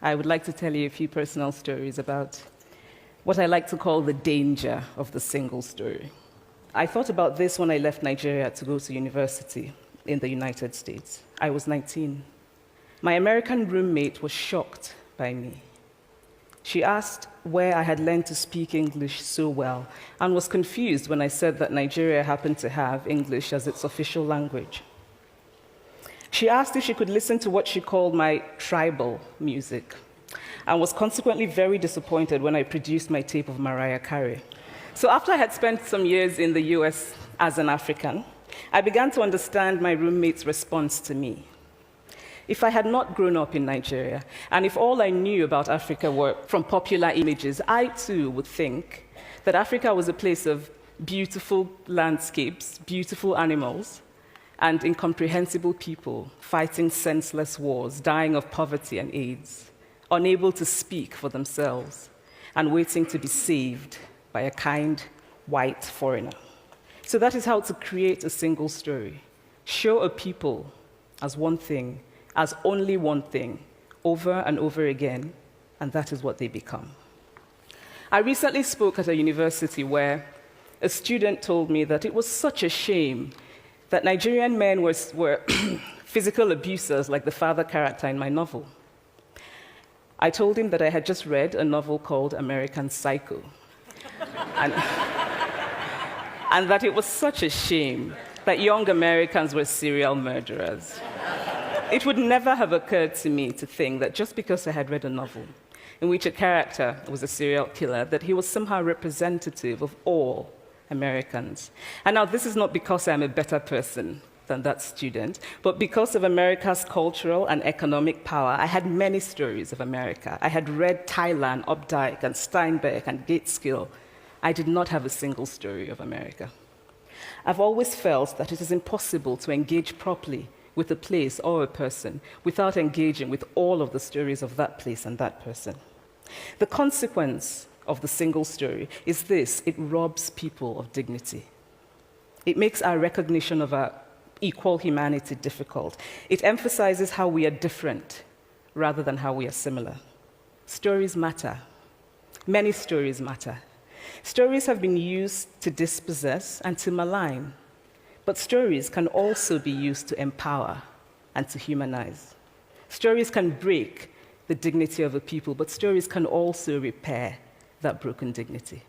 I would like to tell you a few personal stories about what I like to call the danger of the single story. I thought about this when I left Nigeria to go to university in the United States. I was 19. My American roommate was shocked by me. She asked where I had learned to speak English so well and was confused when I said that Nigeria happened to have English as its official language. She asked if she could listen to what she called my tribal music and was consequently very disappointed when I produced my tape of Mariah Carey. So after I had spent some years in the US as an African, I began to understand my roommate's response to me. If I had not grown up in Nigeria, and if all I knew about Africa were from popular images, I too would think that Africa was a place of beautiful landscapes, beautiful animals, and incomprehensible people fighting senseless wars, dying of poverty and AIDS, unable to speak for themselves, and waiting to be saved by a kind white foreigner. So that is how to create a single story. Show a people as one thing, as only one thing, over and over again, and that is what they become. I recently spoke at a university where a student told me that it was such a shame that Nigerian men were physical abusers like the father character in my novel. I told him that I had just read a novel called American Psycho, and that it was such a shame that young Americans were serial murderers. It would never have occurred to me to think that just because I had read a novel in which a character was a serial killer, that he was somehow representative of all Americans. And now this is not because I'm a better person than that student, but because of America's cultural and economic power, I had many stories of America. I had read Thailand, Updike, and Steinbeck, and Gateskill. I did not have a single story of America. I've always felt that it is impossible to engage properly with a place or a person without engaging with all of the stories of that place and that person. The consequence of the single story is this: it robs people of dignity. It makes our recognition of our equal humanity difficult. It emphasizes how we are different rather than how we are similar. Stories matter. Many stories matter. Stories have been used to dispossess and to malign, but stories can also be used to empower and to humanize. Stories can break the dignity of a people, but stories can also repair that broken dignity.